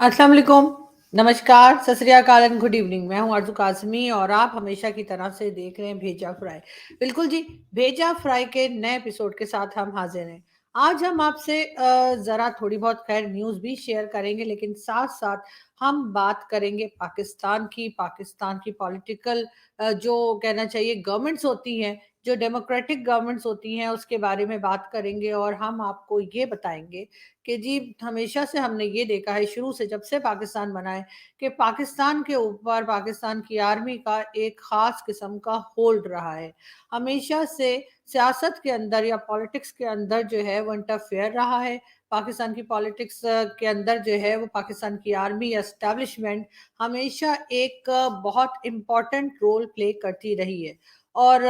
अस्सलाम वालेकुम, नमस्कार, सत श्री अकाल एंड गुड इवनिंग। मैं हूं आरज़ू काज़मी और आप हमेशा की तरह से देख रहे हैं भेजा फ्राई। बिल्कुल जी, भेजा फ्राई के नए एपिसोड के साथ हम हाजिर हैं। आज हम आपसे ज़रा थोड़ी बहुत खैर न्यूज़ भी शेयर करेंगे, लेकिन साथ-साथ हम बात करेंगे पाकिस्तान की पॉलिटिकल जो कहना चाहिए गवर्नमेंट्स होती हैं, जो डेमोक्रेटिक गवर्नमेंट्स होती हैं, उसके बारे में बात करेंगे और हम आपको ये बताएँगे कि जी हमेशा से हमने ये देखा है शुरू से जब से पाकिस्तान बना है कि पाकिस्तान के ऊपर पाकिस्तान की आर्मी का एक ख़ास किस्म का होल्ड रहा है। हमेशा से सियासत के अंदर या पॉलिटिक्स के अंदर जो है वो इंटरफेयर रहा है। पाकिस्तान की पॉलिटिक्स के अंदर जो है वो पाकिस्तान की आर्मी या एस्टेब्लिशमेंट हमेशा एक बहुत इम्पोर्टेंट रोल प्ले करती रही है। और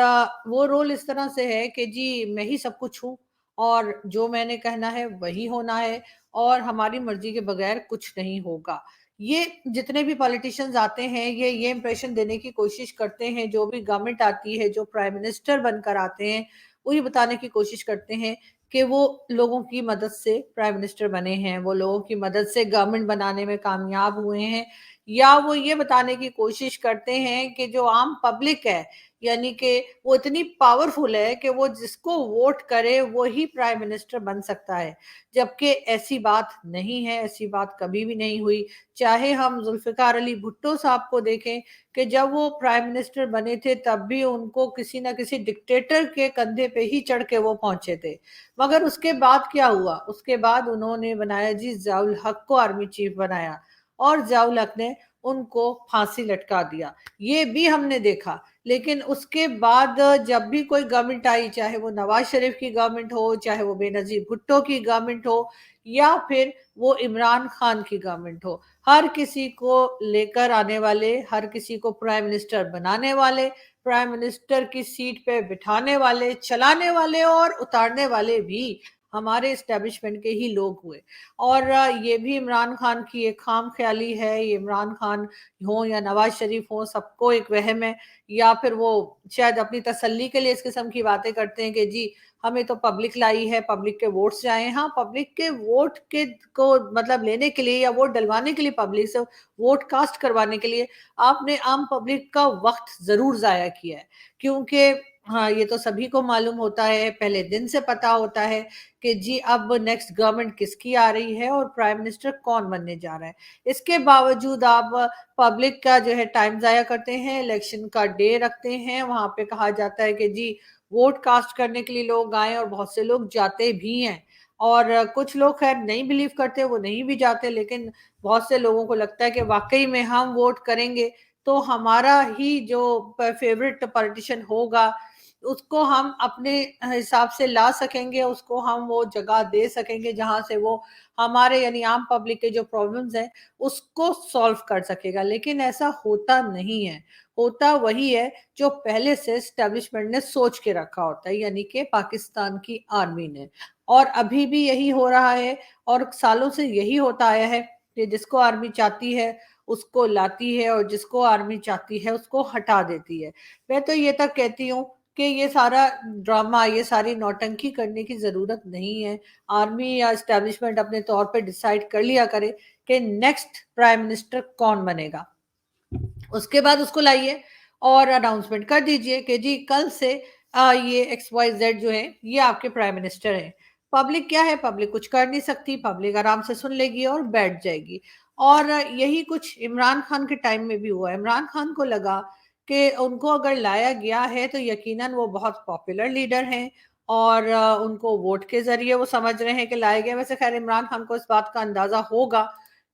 वो रोल इस तरह से है कि जी मैं ही सब कुछ हूँ और जो मैंने कहना है वही होना है और हमारी मर्ज़ी के बगैर कुछ नहीं होगा। ये जितने भी पॉलिटिशियंस आते हैं ये इंप्रेशन देने की कोशिश करते हैं, जो भी गवर्नमेंट आती है, जो प्राइम मिनिस्टर बनकर आते हैं, वो ये बताने की कोशिश करते हैं कि वो लोगों की मदद से प्राइम मिनिस्टर बने हैं, वो लोगों की मदद से गवर्नमेंट बनाने में कामयाब हुए हैं, या वो ये बताने की कोशिश करते हैं कि जो आम पब्लिक है, यानी कि वो इतनी पावरफुल है कि वो जिसको वोट करे वो ही प्राइम मिनिस्टर बन सकता है। जबकि ऐसी बात नहीं है, ऐसी बात कभी भी नहीं हुई। चाहे हम ज़ुल्फ़िकार अली भुट्टो साहब को देखें कि जब वो प्राइम मिनिस्टर बने थे तब भी उनको किसी न किसी डिक्टेटर के कंधे पे ही चढ़ के वो पहुँचे थे। मगर उसके बाद क्या हुआ? उसके बाद उन्होंने बनाया जी ज़ियाउल हक को आर्मी चीफ बनाया और ज़ियाउल हक ने उनको फांसी लटका दिया। ये भी हमने देखा। लेकिन उसके बाद जब भी कोई गवर्नमेंट आई, चाहे वो नवाज शरीफ की गवर्नमेंट हो, चाहे वो बेनज़ीर भुट्टो की गवर्नमेंट हो या फिर वो इमरान खान की गवर्नमेंट हो, हर किसी को लेकर आने वाले, हर किसी को प्राइम मिनिस्टर बनाने वाले, प्राइम मिनिस्टर की सीट पे बिठाने वाले, चलाने वाले और उतारने वाले भी हमारे एस्टेब्लिशमेंट के ही लोग हुए। और ये भी इमरान खान की एक खाम ख्याली है, ये इमरान खान हों या नवाज शरीफ हों, सबको एक वहम है, या फिर वो शायद अपनी तसल्ली के लिए इस किस्म की बातें करते हैं कि जी हमें तो पब्लिक लाई है, पब्लिक के वोट्स आए हैं। हाँ, पब्लिक के वोट के को मतलब लेने के लिए या वोट डलवाने के लिए, पब्लिक से वोट कास्ट करवाने के लिए आपने आम पब्लिक का वक्त जरूर जाया किया है, क्योंकि हाँ, ये तो सभी को मालूम होता है, पहले दिन से पता होता है कि जी अब नेक्स्ट गवर्नमेंट किसकी आ रही है और प्राइम मिनिस्टर कौन बनने जा रहा है। इसके बावजूद आप पब्लिक का जो है टाइम ज़ाया करते हैं, इलेक्शन का डे रखते हैं, वहाँ पे कहा जाता है कि जी वोट कास्ट करने के लिए लोग आएँ, और बहुत से लोग जाते भी हैं। और कुछ लोग खैर नहीं बिलीव करते, वो नहीं भी जाते, लेकिन बहुत से लोगों को लगता है कि वाक़ई में हम वोट करेंगे, तो हमारा ही जो फेवरेट पॉलिटिशियन होगा, उसको हम अपने हिसाब से ला सकेंगे, उसको हम वो जगह दे सकेंगे जहाँ से वो हमारे यानी आम पब्लिक के जो प्रॉब्लम्स हैं, उसको सॉल्व कर सकेगा। लेकिन ऐसा होता नहीं है। होता वही है जो पहले से एस्टेब्लिशमेंट ने सोच के रखा होता है, यानी कि पाकिस्तान की आर्मी ने। और अभी भी यही हो रहा है और सालों से यही होता आया है कि जिसको आर्मी चाहती है, उसको लाती है और जिसको आर्मी चाहती है, उसको हटा देती है। मैं तो ये तक कहती हूँ कि ये सारा ड्रामा, ये सारी नौटंकी करने की ज़रूरत नहीं है। आर्मी या एस्टेब्लिशमेंट अपने तौर पे डिसाइड कर लिया करे कि नेक्स्ट प्राइम मिनिस्टर कौन बनेगा। उसके बाद उसको लाइए और अनाउंसमेंट कर दीजिए कि जी कल से ये एक्स वाई जेड जो है ये आपके प्राइम मिनिस्टर हैं। पब्लिक क्या है, पब्लिक कुछ कर नहीं सकती, पब्लिक आराम से सुन लेगी और बैठ जाएगी। और यही कुछ इमरान खान के टाइम में भी हुआ। इमरान खान को लगा कि उनको अगर लाया गया है तो यकीनन वो बहुत पॉपुलर लीडर हैं और उनको वोट के जरिए वो समझ रहे हैं कि लाया गया। वैसे खैर इमरान खान को इस बात का अंदाजा होगा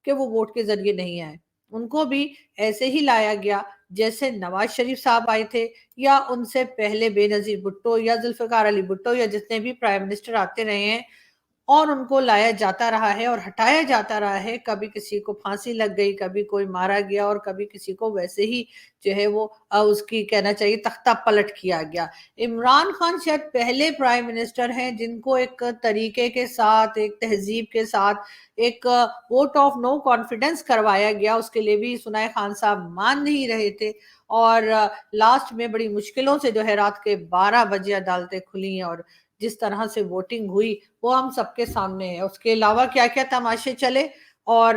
कि वो वोट के जरिए नहीं आए, उनको भी ऐसे ही लाया गया जैसे नवाज शरीफ साहब आए थे, या उनसे पहले बेनजीर भुट्टो या जुल्फिकार अली भुट्टो या जितने भी प्राइम मिनिस्टर आते रहे हैं, और उनको लाया जाता रहा है और हटाया जाता रहा है। कभी किसी को फांसी लग गई, कभी कोई मारा गया और कभी किसी को वैसे ही जो है वो उसकी कहना चाहिए तख्ता पलट किया गया। इमरान खान शायद पहले प्राइम मिनिस्टर हैं जिनको एक तरीके के साथ, एक तहजीब के साथ एक वोट ऑफ नो कॉन्फिडेंस करवाया गया। उसके लिए भी सुनाए खान साहब मान नहीं रहे थे और लास्ट में बड़ी मुश्किलों से जो है रात के 12 बजे अदालतें खुली और जिस तरह से वोटिंग हुई वो हम सबके सामने है। उसके अलावा क्या-क्या तमाशे चले اور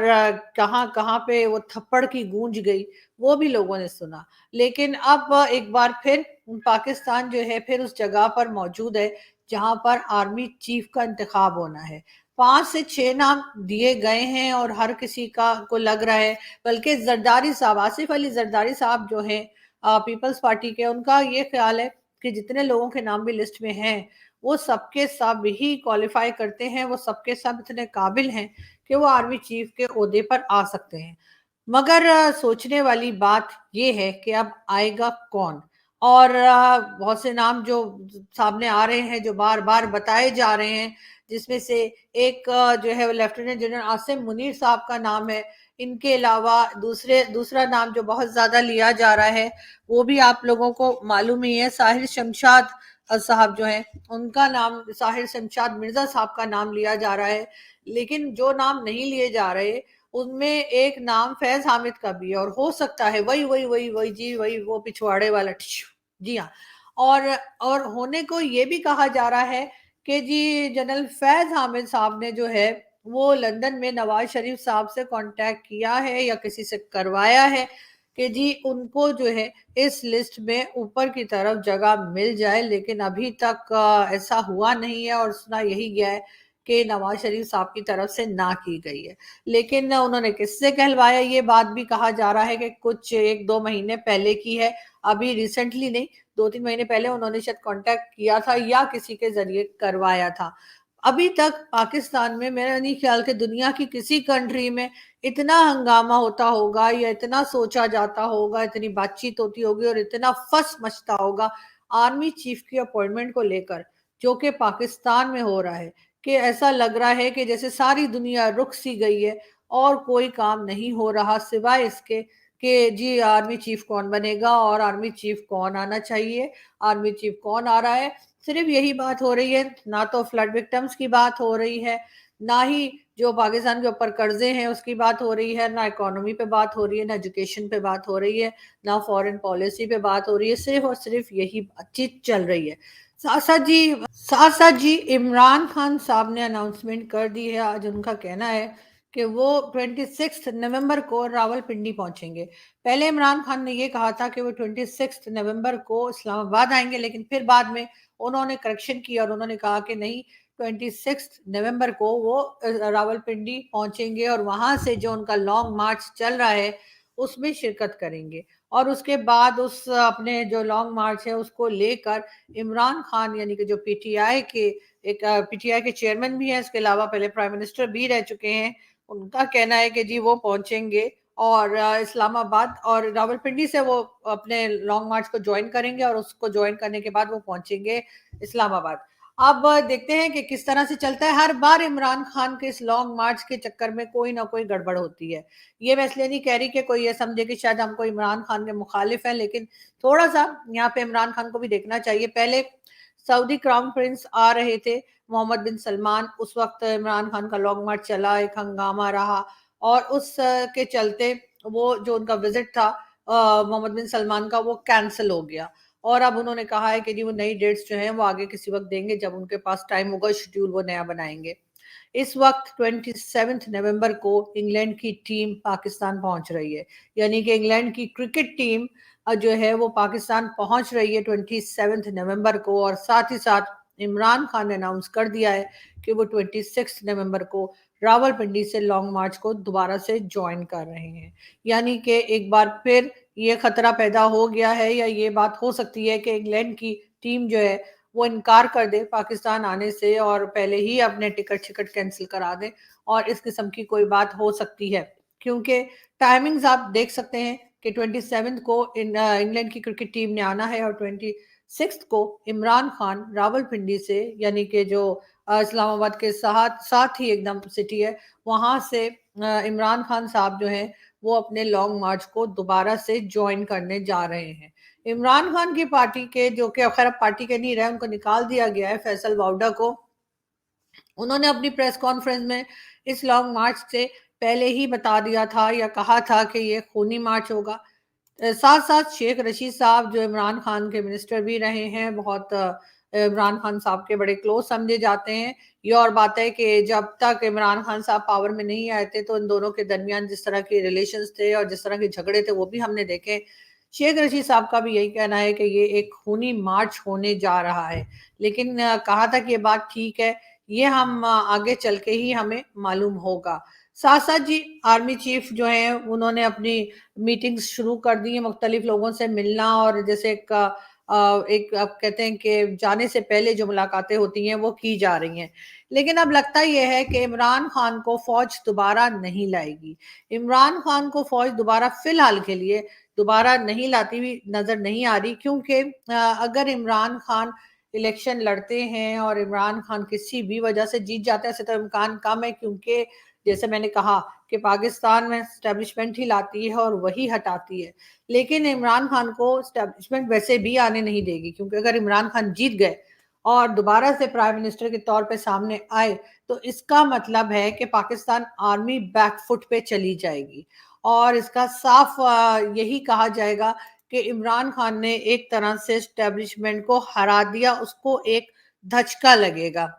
कहाँ कहाँ पे वो थप्पड़ की गूंज गई, वो भी लोगों ने सुना। लेकिन अब एक बार फिर पाकिस्तान जो है फिर उस जगह पर मौजूद है जहां पर आर्मी चीफ का इंतखाब होना है। 5 से 6 नाम दिए गए हैं और हर किसी का को लग रहा है, बल्कि जरदारी साहब, आसिफ अली जरदारी साहब जो हैं पीपल्स पार्टी के, उनका ये ख्याल है कि जितने लोगों के नाम भी लिस्ट में हैं वो सबके सब ही क्वालिफाई करते हैं, वो सबके सब इतने काबिल हैं कि वो आर्मी चीफ के ओहदे पर आ सकते हैं। मगर सोचने वाली बात ये है कि अब आएगा कौन। और बहुत से नाम जो सामने आ रहे हैं, जो बार बार बताए जा रहे हैं, जिसमें से एक जो है वो लेफ्टिनेंट जनरल आसिम मुनीर साहब का नाम है। इनके अलावा दूसरा नाम जो बहुत ज्यादा लिया जा रहा है, वो भी आप लोगों को मालूम ही है, साहिर शमशाद साहब जो हैं, उनका नाम, साहिर शमशाद मिर्जा साहब का नाम लिया जा रहा है। लेकिन जो नाम नहीं लिए जा रहे उनमें एक नाम फैज हामिद का भी है, और हो सकता है वही वही वही वही जी वही वो पिछवाड़े वाला जी हाँ। और होने को ये भी कहा जा रहा है कि जी जनरल फैज हामिद साहब ने जो है वो लंदन में नवाज शरीफ साहब से कांटेक्ट किया है या किसी से करवाया है कि जी उनको जो है इस लिस्ट में ऊपर की तरफ जगह मिल जाए। लेकिन अभी तक ऐसा हुआ नहीं है और सुना यही गया है कि नवाज शरीफ साहब की तरफ से ना की गई है। लेकिन उन्होंने किससे कहलवाया, ये बात भी कहा जा रहा है कि कुछ 1-2 महीने पहले की है, अभी रिसेंटली नहीं, 2-3 महीने पहले उन्होंने शायद कांटेक्ट किया था या किसी के जरिए करवाया था। अभी तक पाकिस्तान में मेरा नहीं ख्याल कि दुनिया की किसी कंट्री में इतना हंगामा होता होगा या इतना सोचा जाता होगा, इतनी बातचीत होती होगी और इतना फस मचता होगा आर्मी चीफ की अपॉइंटमेंट को लेकर, जो कि पाकिस्तान में हो रहा है। कि ऐसा लग रहा है कि जैसे सारी दुनिया रुक सी गई है और कोई काम नहीं हो रहा सिवाय इसके कि जी आर्मी चीफ कौन बनेगा और आर्मी चीफ कौन आना चाहिए, आर्मी चीफ कौन आ रहा है। सिर्फ यही बात हो रही है, ना तो फ्लड विक्टिम्स की बात हो रही है, ना ही जो पाकिस्तान के ऊपर कर्जे हैं उसकी बात हो रही है, ना इकोनॉमी पे बात हो रही है, ना एजुकेशन पे बात हो रही है, ना फॉरेन पॉलिसी पे बात हो रही है। सिर्फ और सिर्फ यही बातचीत चल रही है। साथ साथ जी साथ साथ जी इमरान खान साहब ने अनाउंसमेंट कर दी है। आज उनका कहना है कि वो 26 नवंबर को रावलपिंडी पहुंचेंगे। पहले इमरान खान ने ये कहा था कि वो 26 नवंबर को इस्लामाबाद आएंगे, लेकिन फिर बाद में उन्होंने करेक्शन किया और उन्होंने कहा कि नहीं, 26 नवंबर को वो रावलपिंडी पहुंचेंगे और वहां से जो उनका लॉन्ग मार्च चल रहा है उसमें शिरकत करेंगे। और उसके बाद उस अपने जो लॉन्ग मार्च है उसको लेकर इमरान खान, यानी कि जो पीटीआई के पीटीआई के चेयरमैन भी हैं, इसके अलावा पहले प्राइम मिनिस्टर भी रह चुके हैं, उनका कहना है कि जी वो पहुंचेंगे और इस्लामाबाद और रावलपिंडी से वो अपने लॉन्ग मार्च को ज्वाइन करेंगे और उसको ज्वाइन करने के बाद वो पहुंचेंगे इस्लामाबाद। अब देखते हैं कि किस तरह से चलता है। हर बार इमरान खान के इस लॉन्ग मार्च के चक्कर में कोई ना कोई गड़बड़ होती है। ये मैं इसलिए नहीं कह रही कि कोई ये समझे कि शायद हम कोई इमरान खान के मुखालिफ हैं, लेकिन थोड़ा सा यहाँ पे इमरान खान को भी देखना चाहिए। पहले सऊदी क्राउन प्रिंस आ रहे थे, मोहम्मद बिन सलमान, उस वक्त इमरान खान का लॉन्ग मार्च चला, एक हंगामा रहा और उस के चलते वो जो उनका विजिट था मोहम्मद बिन सलमान का, वो कैंसिल हो गया। और अब उन्होंने कहा है कि जी वो नई डेट्स जो हैं वो आगे किसी वक्त देंगे, जब उनके पास टाइम होगा, शेड्यूल वो नया बनाएंगे। इस वक्त 27 नवंबर को इंग्लैंड की टीम पाकिस्तान पहुंच रही है, यानी कि इंग्लैंड की क्रिकेट टीम जो है वो पाकिस्तान पहुंच रही है 27 नवंबर को। और साथ ही साथ इमरान खान ने अनाउंस कर दिया है कि वो 26 नवंबर को रावलपिंडी से लॉन्ग मार्च को दोबारा से ज्वाइन कर रहे हैं। यानी कि एक बार फिर ये खतरा पैदा हो गया है, या ये बात हो सकती है कि इंग्लैंड की टीम जो है वो इनकार कर दे पाकिस्तान आने से और पहले ही अपने टिकट शिकट कैंसिल करा दे, और इस किस्म की कोई बात हो सकती है। क्योंकि टाइमिंग्स आप देख सकते हैं कि 27 को इंग्लैंड की क्रिकेट टीम ने आना है और 26 को इमरान खान रावलपिंडी से, यानी कि जो इस्लामाबाद के साथ साथ ही एकदम सिटी है, वहां से इमरान खान साहब जो हैं वो अपने लॉन्ग मार्च को दोबारा से ज्वाइन करने जा रहे हैं। इमरान खान की पार्टी के, जो कि खैर अब पार्टी के नहीं रहे, उनको निकाल दिया गया है, फैसल वाउडा को, उन्होंने अपनी प्रेस कॉन्फ्रेंस में इस लॉन्ग मार्च से पहले ही बता दिया था या कहा था कि ये खूनी मार्च होगा। साथ साथ शेख रशीद साहब जो इमरान खान के मिनिस्टर भी रहे हैं बहुत इमरान खान साहब के बड़े क्लोज समझे जाते हैं। ये और बात है कि जब तक इमरान खान साहब पावर में नहीं आए थे तो इन दोनों के दरमियान जिस तरह के रिलेशंस थे और जिस तरह के झगड़े थे वो भी हमने देखे। शेख रशीद साहब का भी यही कहना है कि ये एक खूनी मार्च होने जा रहा है, लेकिन कहाँ तक ये बात ठीक है ये हम आगे चल के ही हमें मालूम होगा। साथ साथ जी आर्मी चीफ जो है उन्होंने अपनी मीटिंग्स शुरू कर दी है, मुख्तलिफ लोगों से मिलना, और जैसे एक आप कहते हैं कि जाने से पहले जो मुलाकातें होती हैं वो की जा रही हैं। लेकिन अब लगता ये है कि इमरान खान को फौज दोबारा नहीं लाएगी। इमरान खान को फौज दोबारा फिलहाल के लिए दोबारा नहीं लाती हुई नजर नहीं आ रही, क्योंकि अगर इमरान खान इलेक्शन लड़ते हैं और इमरान खान किसी भी वजह से जीत जाते हैं, ऐसे तो इम्कान कम है, क्योंकि जैसे मैंने कहा कि पाकिस्तान में एस्टेब्लिशमेंट ही लाती है और वही हटाती है। लेकिन इमरान खान को एस्टेब्लिशमेंट वैसे भी आने नहीं देगी, क्योंकि अगर इमरान खान जीत गए और दोबारा से प्राइम मिनिस्टर के तौर पे सामने आए तो इसका मतलब है कि पाकिस्तान आर्मी बैकफुट पे चली जाएगी, और इसका साफ यही कहा जाएगा कि इमरान खान ने एक तरह से एस्टेब्लिशमेंट को हरा दिया, उसको एक धचका लगेगा,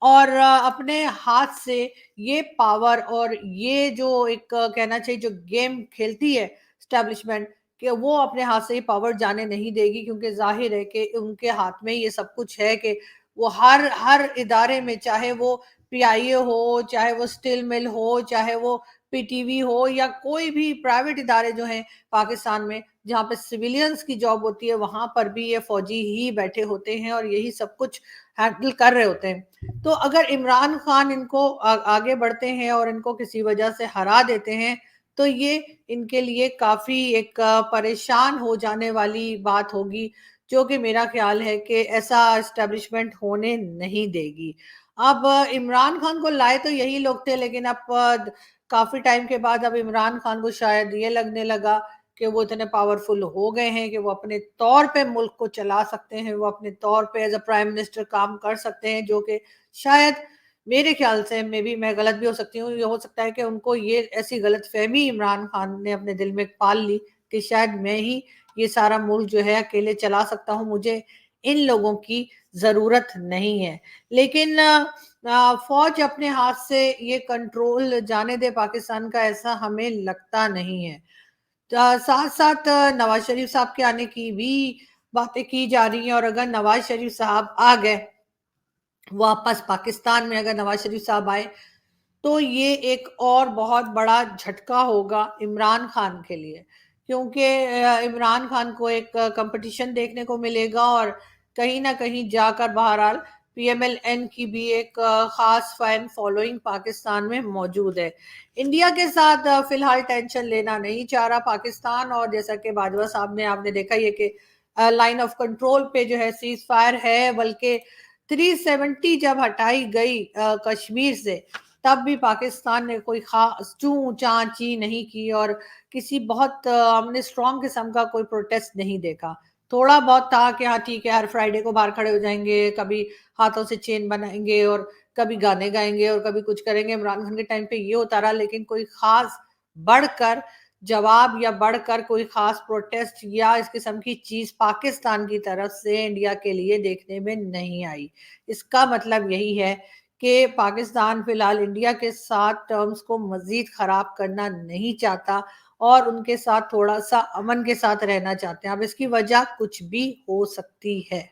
और अपने हाथ से ये पावर और ये जो एक कहना चाहिए जो गेम खेलती है एस्टेब्लिशमेंट, कि वो अपने हाथ से ये पावर जाने नहीं देगी, क्योंकि जाहिर है कि उनके हाथ में ये सब कुछ है कि वो हर हर इदारे में, चाहे वो पीआईए हो, चाहे वो स्टील मिल हो, चाहे वो पीटीवी हो, या कोई भी प्राइवेट इदारे जो हैं पाकिस्तान में जहाँ पे सिविलियंस की जॉब होती है, वहां पर भी ये फौजी ही बैठे होते हैं और यही सब कुछ हैंडल कर रहे होते हैं। तो अगर इमरान खान इनको आगे बढ़ते हैं और इनको किसी वजह से हरा देते हैं तो ये इनके लिए काफी एक परेशान हो जाने वाली बात होगी, जो कि मेरा ख्याल है कि ऐसा एस्टेब्लिशमेंट होने नहीं देगी। अब इमरान खान को लाए तो यही लोग थे, लेकिन अब काफी टाइम के बाद अब इमरान खान को शायद ये लगने लगा कि वो इतने पावरफुल हो गए हैं कि वो अपने तौर पे मुल्क को चला सकते हैं, वो अपने तौर पे एज अ प्राइम मिनिस्टर काम कर सकते हैं, जो कि शायद मेरे ख्याल से मे बी मैं गलत भी हो सकती हूँ, ये हो सकता है कि उनको ये ऐसी गलत फहमी इमरान खान ने अपने दिल में पाल ली कि शायद मैं ही ये सारा मुल्क जो है अकेले चला सकता हूँ, मुझे इन लोगों की जरूरत नहीं है। लेकिन फौज अपने हाथ से ये कंट्रोल जाने दे पाकिस्तान का, ऐसा हमें लगता नहीं है। साथ साथ नवाज शरीफ साहब के आने की भी बातें की जा रही हैं, और अगर नवाज शरीफ साहब आ गए वापस पाकिस्तान में, अगर नवाज शरीफ साहब आए तो ये एक और बहुत बड़ा झटका होगा इमरान खान के लिए, क्योंकि इमरान खान को एक कंपटीशन देखने को मिलेगा, और कहीं ना कहीं जाकर बहरहाल पीएमएलएन की भी एक खास फैन फॉलोइंग पाकिस्तान में मौजूद है। इंडिया के साथ फिलहाल टेंशन लेना नहीं चाह रहा पाकिस्तान, और जैसा कि बाजवा साहब ने आपने देखा ये कि लाइन ऑफ कंट्रोल पे जो है सीज फायर है, बल्कि 370 जब हटाई गई कश्मीर से, तब भी पाकिस्तान ने कोई खास चू चा ची नहीं की, और किसी बहुत हमने स्ट्रॉन्ग किस्म का कोई प्रोटेस्ट नहीं देखा। थोड़ा बहुत था कि हाँ ठीक है हर फ्राइडे को बाहर खड़े हो जाएंगे, कभी हाथों से चेन बनाएंगे और कभी गाने गाएंगे और कभी कुछ करेंगे, इमरान खान के टाइम पे ये होता रहा, लेकिन कोई खास बढ़कर जवाब या बढ़कर कोई खास प्रोटेस्ट या इस किस्म की चीज पाकिस्तान की तरफ से इंडिया के लिए देखने में नहीं आई। इसका मतलब यही है कि पाकिस्तान फिलहाल इंडिया के साथ टर्म्स को मजीद खराब करना नहीं चाहता, और उनके साथ थोड़ा सा अमन के साथ रहना चाहते हैं। अब इसकी वजह कुछ भी हो सकती है।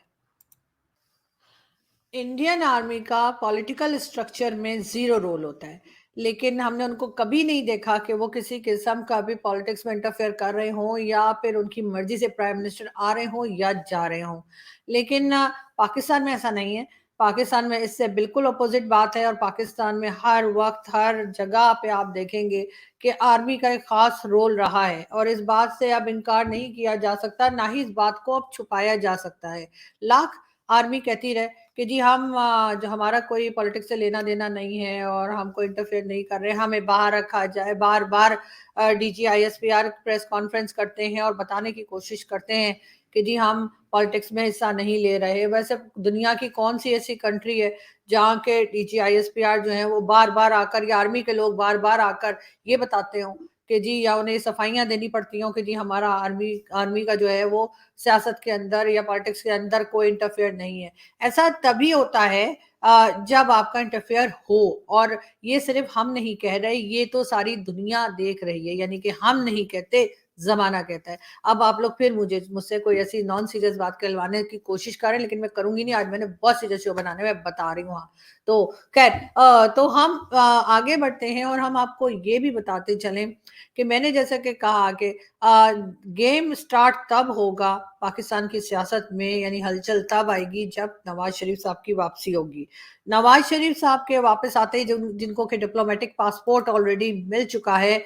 इंडियन आर्मी का पॉलिटिकल स्ट्रक्चर में जीरो रोल होता है, लेकिन हमने उनको कभी नहीं देखा कि वो किसी किस्म का भी पॉलिटिक्स में इंटरफेयर कर रहे हों, या फिर उनकी मर्जी से प्राइम मिनिस्टर आ रहे हों या जा रहे हों। लेकिन पाकिस्तान में ऐसा नहीं है। पाकिस्तान में इससे बिल्कुल अपोजिट बात है, और पाकिस्तान में हर वक्त हर जगह पे आप देखेंगे कि आर्मी का एक खास रोल रहा है, और इस बात से अब इनकार नहीं किया जा सकता, ना ही इस बात को अब छुपाया जा सकता है। लाख आर्मी कहती रहे कि जी हम जो हमारा कोई पॉलिटिक्स से लेना देना नहीं है और हम कोई इंटरफेयर नहीं कर रहे, हमें बाहर रखा जाए, बार बार डीजी आईएसपीआर प्रेस कॉन्फ्रेंस करते हैं और बताने की कोशिश करते हैं कि जी हम पॉलिटिक्स में हिस्सा नहीं ले रहे। वैसे दुनिया की कौन सी ऐसी कंट्री है जहाँ के डीजी आईएसपीआर जो है वो बार बार आकर, या आर्मी के लोग बार बार आकर ये बताते हो कि जी, या उन्हें सफाइयाँ देनी पड़ती हों कि जी हमारा आर्मी आर्मी का जो है वो सियासत के अंदर या पॉलिटिक्स के अंदर कोई इंटरफेयर नहीं है। ऐसा तभी होता है जब आपका इंटरफेयर हो, और ये सिर्फ़ हम नहीं कह रहे, ये तो सारी दुनिया देख रही है, यानी कि हम नहीं कहते, ज़माना कहता है। अब आप लोग फिर मुझसे कोई ऐसी नॉन सीरियस बात कहलवाने की कोशिश कर रहे हैं, लेकिन मैं करूँगी नहीं, आज मैंने बहुत सीरियस शो बनाना है, मैं बता रही हूँ हाँ। तो खैर तो हम आगे बढ़ते हैं और हम आपको ये भी बताते चलें कि मैंने जैसा कि कहा कि गेम स्टार्ट तब होगा पाकिस्तान की सियासत में, यानी हलचल तब आएगी जब नवाज़ शरीफ साहब की वापसी होगी। नवाज़ शरीफ साहब के वापस आते ही जिनको कि डिप्लोमेटिक पासपोर्ट ऑलरेडी मिल चुका है,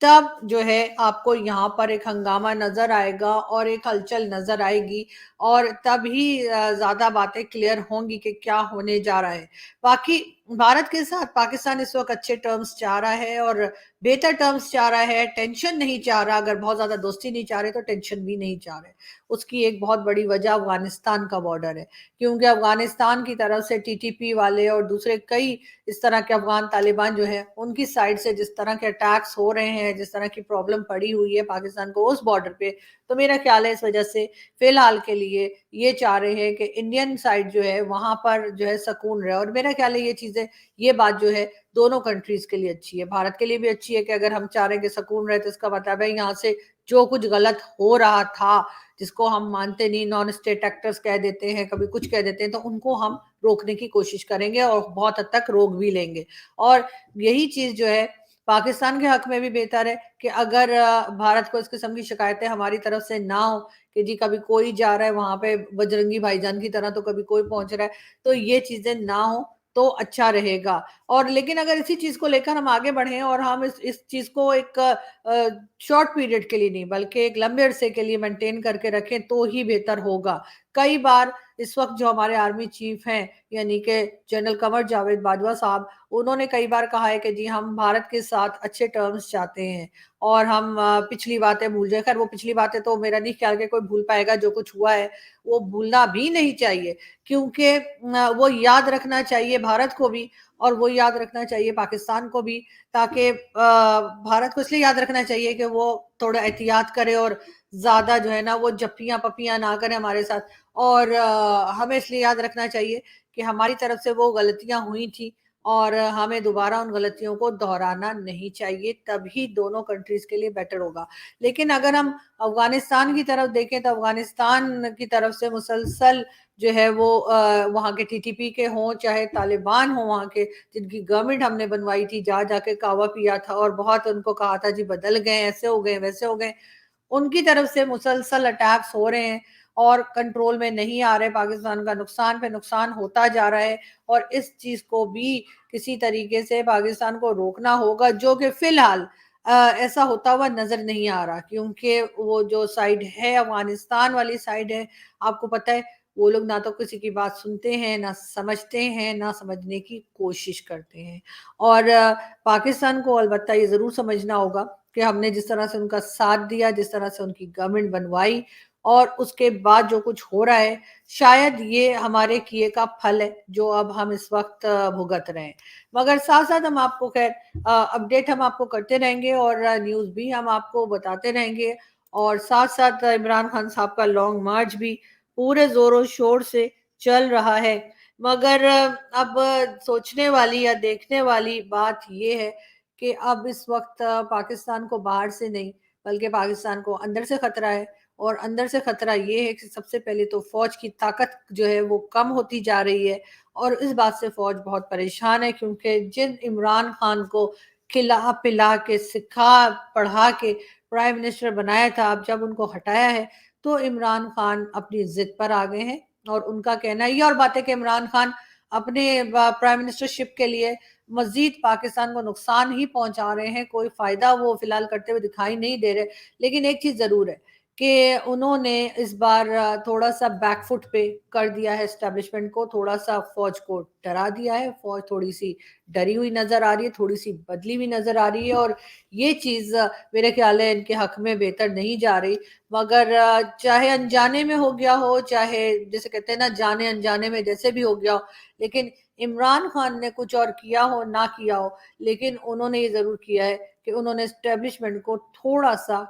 तब जो है आपको यहाँ पर एक हंगामा नज़र आएगा और एक हलचल नज़र आएगी, और तभी ज़्यादा बातें क्लियर होंगी कि क्या होने जा रहा है। बाकी भारत के साथ पाकिस्तान इस वक़्त अच्छे टर्म्स चाह रहा है और बेहतर टर्म्स चाह रहा है, टेंशन नहीं चाह रहा, अगर बहुत ज़्यादा दोस्ती नहीं चाह रहे तो टेंशन भी नहीं चाह रहे। उसकी एक बहुत बड़ी वजह अफ़गानिस्तान का बॉर्डर है, क्योंकि अफ़गानिस्तान की तरफ से टीटीपी वाले और दूसरे कई इस तरह के अफ़गान तालिबान जो हैं, उनकी साइड से जिस तरह के अटैक्स हो रहे हैं, जिस तरह की प्रॉब्लम पड़ी हुई है पाकिस्तान को उस बॉर्डर पे, तो मेरा ख़्याल है इस वजह से फ़िलहाल के लिए ये चाह रहे हैं कि इंडियन साइड जो है वहाँ पर जो है सुकून रहे, और मेरा ख़्याल है ये बात जो है दोनों कंट्रीज़ के लिए अच्छी है। भारत के लिए भी अच्छी है कि अगर हम चाह रहे हैं कि सुकून रहे, तो इसका मतलब है यहाँ से जो कुछ गलत हो रहा था, जिसको हम मानते नहीं, नॉन स्टेट एक्टर्स कह देते हैं, कभी कुछ कह देते हैं, तो उनको हम रोकने की कोशिश करेंगे और बहुत हद तक रोक भी लेंगे। और यही चीज़ जो है पाकिस्तान के हक में भी बेहतर है कि अगर भारत को इस किस्म की शिकायतें हमारी तरफ से ना हो कि जी कभी कोई जा रहा है वहाँ पे बजरंगी भाईजान की तरह, तो कभी कोई पहुँच रहा है, तो ये चीज़ें ना हो तो अच्छा रहेगा। और लेकिन अगर इसी चीज़ को लेकर हम आगे बढ़ें और हम इस चीज़ को एक शॉर्ट पीरियड के लिए नहीं, बल्कि एक लंबे अरसे के लिए मेंटेन करके रखें, तो ही बेहतर होगा। कई बार इस वक़्त जो हमारे आर्मी चीफ हैं, यानी कि जनरल कमर जावेद बाजवा साहब, उन्होंने कई बार कहा है कि जी हम भारत के साथ अच्छे टर्म्स चाहते हैं और हम पिछली बातें भूल जाएँ। ख़ैर वो पिछली बातें तो मेरा नहीं ख़्याल कि कोई भूल पाएगा, जो कुछ हुआ है, वो भूलना भी नहीं चाहिए, क्योंकि वो याद रखना चाहिए भारत को भी और वो याद रखना चाहिए पाकिस्तान को भी, ताकि भारत को इसलिए याद रखना चाहिए कि वो थोड़ा एहतियात करे और ज़्यादा जो है ना वो जप्पियाँ-पप्पियाँ ना करे हमारे साथ, और हमें इसलिए याद रखना चाहिए कि हमारी तरफ से वो गलतियाँ हुई थी और हमें दोबारा उन गलतियों को दोहराना नहीं चाहिए, तभी दोनों कंट्रीज़ के लिए बेटर होगा। लेकिन अगर हम अफ़गानिस्तान की तरफ देखें, तो अफ़गानिस्तान की तरफ से मुसलसल जो है वो वहाँ के टीटीपी के हों, चाहे तालिबान हों वहाँ के, जिनकी गवर्नमेंट हमने बनवाई थी, जा के कहवा पिया था और बहुत उनको कहा था जी बदल गए, ऐसे हो गए, वैसे हो गए। उनकी तरफ से मुसलसल अटैक्स हो रहे हैं और कंट्रोल में नहीं आ रहे, पाकिस्तान का नुकसान पे नुकसान होता जा रहा है, और इस चीज़ को भी किसी तरीके से पाकिस्तान को रोकना होगा, जो कि फ़िलहाल ऐसा होता हुआ नज़र नहीं आ रहा, क्योंकि वो जो साइड है, अफ़गानिस्तान वाली साइड है, आपको पता है वो लोग ना तो किसी की बात सुनते हैं, ना समझते हैं, ना समझने की कोशिश करते हैं। और पाकिस्तान को अलबत्ता ये ज़रूर समझना होगा कि हमने जिस तरह से उनका साथ दिया, जिस तरह से उनकी गवर्नमेंट बनवाई, और उसके बाद जो कुछ हो रहा है, शायद ये हमारे किए का फल है, जो अब हम इस वक़्त भुगत रहे हैं। मगर साथ-साथ हम आपको खैर अपडेट हम आपको करते रहेंगे और न्यूज़ भी हम आपको बताते रहेंगे, और साथ-साथ इमरान खान साहब का लॉन्ग मार्च भी पूरे ज़ोरों-शोर से चल रहा है। मगर अब सोचने वाली या देखने वाली बात ये है कि अब इस वक़्त पाकिस्तान को बाहर से नहीं, बल्कि पाकिस्तान को अंदर से खतरा है, और अंदर से खतरा ये है कि सबसे पहले तो फ़ौज की ताकत जो है वो कम होती जा रही है, और इस बात से फ़ौज बहुत परेशान है, क्योंकि जिन इमरान खान को खिला-पिला के, सिखा-पढ़ा के प्राइम मिनिस्टर बनाया था, अब जब उनको हटाया है, तो इमरान खान अपनी ज़िद पर आ गए हैं, और उनका कहना ये और बात है कि इमरान खान अपने प्राइम मिनिस्टरशिप के लिए मज़ीद पाकिस्तान को नुकसान ही पहुँचा रहे हैं, कोई फ़ायदा वो फ़िलहाल करते हुए दिखाई नहीं दे रहे। लेकिन एक चीज़ ज़रूर है कि उन्होंने इस बार थोड़ा-सा बैक फुट पे कर दिया है एस्टेब्लिशमेंट को, थोड़ा-सा फ़ौज को डरा दिया है, फ़ौज थोड़ी-सी डरी हुई नज़र आ रही है, थोड़ी-सी बदली हुई नज़र आ रही है, और ये चीज़ मेरे ख़्याल है इनके हक़ में बेहतर नहीं जा रही। मगर चाहे अनजाने में हो गया हो, चाहे जिसे कहते हैं ना जाने-अनजाने में जैसे भी हो गया हो, लेकिन इमरान खान ने कुछ और किया हो ना किया हो, लेकिन उन्होंने ये जरूर किया है कि उन्होंने एस्टेब्लिशमेंट को थोड़ा सा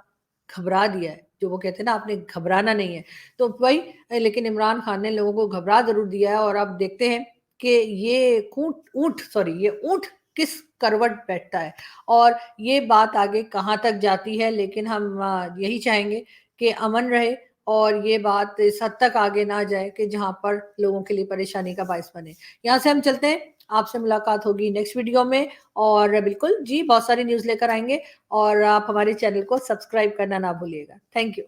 घबरा दिया है। जो वो कहते हैं ना, आपने घबराना नहीं है, तो वही। लेकिन इमरान खान ने लोगों को घबरा जरूर दिया है, और अब देखते हैं कि ये ये ऊंट किस करवट बैठता है, और ये बात आगे कहाँ तक जाती है। लेकिन हम यही चाहेंगे कि अमन रहे, और ये बात इस हद तक आगे ना जाए कि जहां पर लोगों के लिए परेशानी का बायस बने। यहाँ से हम चलते हैं, आपसे मुलाकात होगी नेक्स्ट वीडियो में, और बिल्कुल जी बहुत सारी न्यूज लेकर आएंगे, और आप हमारे चैनल को सब्सक्राइब करना ना भूलिएगा। Thank you.